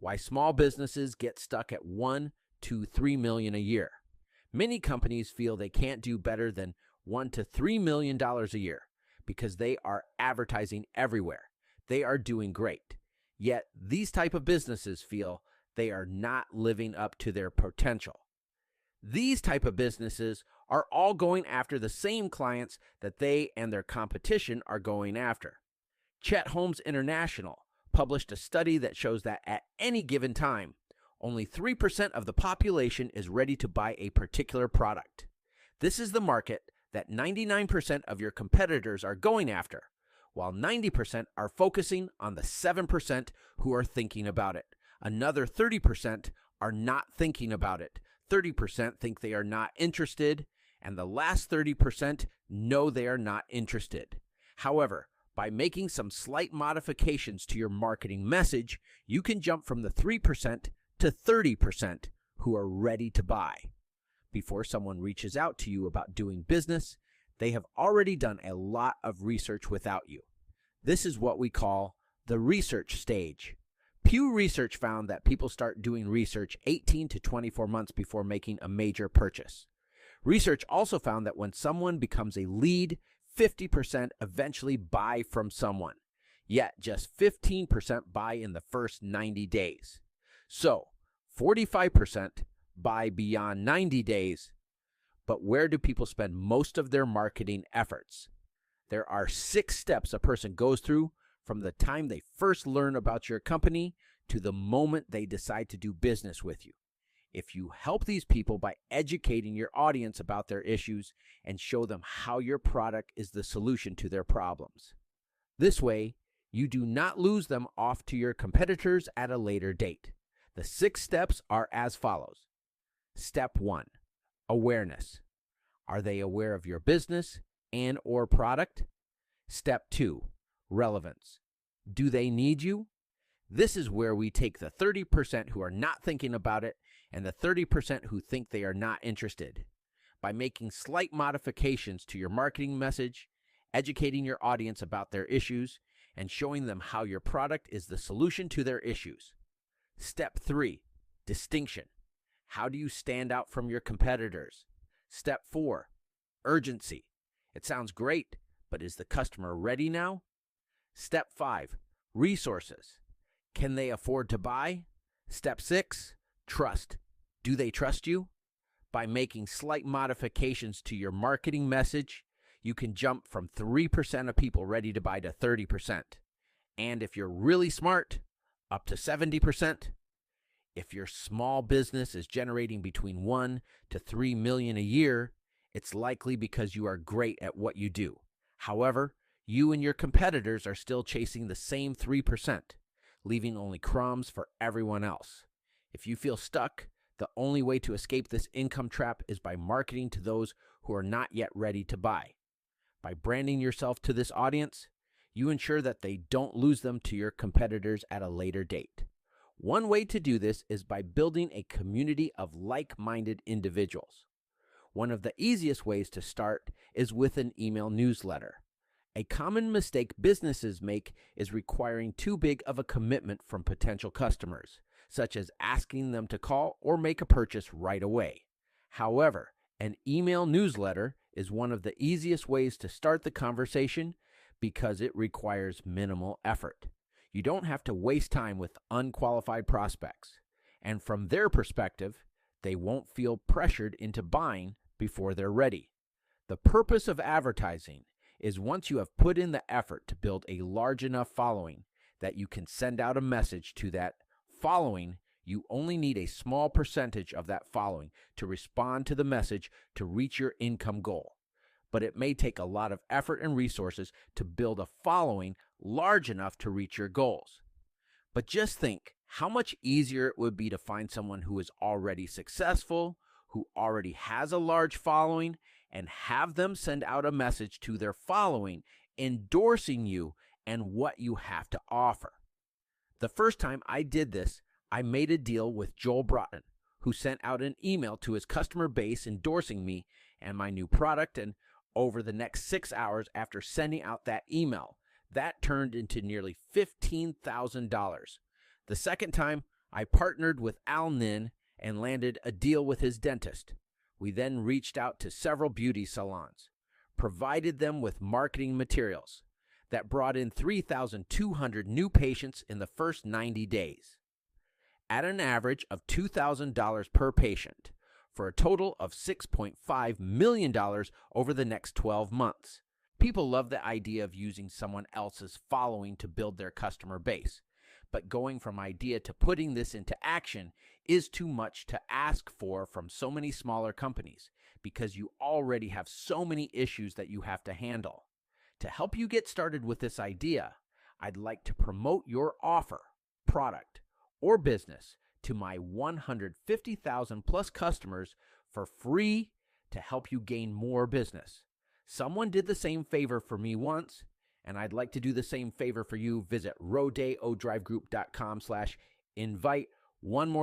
Why small businesses get stuck at 1 to 3 million a year. Many companies feel they can't do better than $1 to $3 million a year because they are advertising everywhere. They are doing great. Yet these type of businesses feel they are not living up to their potential. These type of businesses are all going after the same clients that they and their competition are going after. Chet Holmes International published a study that shows that at any given time, only 3% of the population is ready to buy a particular product. This is the market that 99% of your competitors are going after, while 90% are focusing on the 7% who are thinking about it. Another 30% are not thinking about it. 30% think they are not interested, and the last 30% know they are not interested. However, by making some slight modifications to your marketing message, you can jump from the 3% to 30% who are ready to buy. Before someone reaches out to you about doing business, they have already done a lot of research without you. This is what we call the research stage. Pew Research found that people start doing research 18 to 24 months before making a major purchase. Research also found that when someone becomes a lead, 50% eventually buy from someone, yet just 15% buy in the first 90 days. So, 45% buy beyond 90 days, but where do people spend most of their marketing efforts? There are 6 steps a person goes through from the time they first learn about your company to the moment they decide to do business with you. If you help these people by educating your audience about their issues and show them how your product is the solution to their problems. This way, you do not lose them off to your competitors at a later date. The 6 steps are as follows. Step 1, awareness. Are they aware of your business and or product? Step 2, relevance. Do they need you? This is where we take the 30% who are not thinking about it and the 30% who think they are not interested. By making slight modifications to your marketing message, educating your audience about their issues, and showing them how your product is the solution to their issues. Step 3, distinction. How do you stand out from your competitors? Step 4, urgency. It sounds great, but is the customer ready now? Step 5, resources. Can they afford to buy? Step 6, trust. Do they trust you? By making slight modifications to your marketing message, you can jump from 3% of people ready to buy to 30%. And if you're really smart, up to 70%. If your small business is generating between 1 to 3 million a year, it's likely because you are great at what you do. However, you and your competitors are still chasing the same 3%, leaving only crumbs for everyone else. If you feel stuck, the only way to escape this income trap is by marketing to those who are not yet ready to buy. By branding yourself to this audience, you ensure that they don't lose them to your competitors at a later date. One way to do this is by building a community of like-minded individuals. One of the easiest ways to start is with an email newsletter. A common mistake businesses make is requiring too big of a commitment from potential customers, such as asking them to call or make a purchase right away. However, an email newsletter is one of the easiest ways to start the conversation because it requires minimal effort. You don't have to waste time with unqualified prospects, and from their perspective, they won't feel pressured into buying before they're ready. The purpose of advertising is once you have put in the effort to build a large enough following that you can send out a message to that following, you only need a small percentage of that following to respond to the message to reach your income goal. But it may take a lot of effort and resources to build a following large enough to reach your goals. But just think how much easier it would be to find someone who is already successful, who already has a large following, and have them send out a message to their following endorsing you and what you have to offer. The first time I did this, I made a deal with Joel Broughton, who sent out an email to his customer base endorsing me and my new product, and over the next 6 hours after sending out that email, that turned into nearly $15,000. The second time, I partnered with Al Nin and landed a deal with his dentist. We then reached out to several beauty salons, provided them with marketing materials that brought in 3,200 new patients in the first 90 days, at an average of $2,000 per patient, for a total of $6.5 million over the next 12 months. People love the idea of using someone else's following to build their customer base, but going from idea to putting this into action is too much to ask for from so many smaller companies because you already have so many issues that you have to handle. To help you get started with this idea, I'd like to promote your offer, product, or business to my 150,000 plus customers for free to help you gain more business. Someone did the same favor for me once, and I'd like to do the same favor for you. Visit rodeodrivegroup.com/invite. One more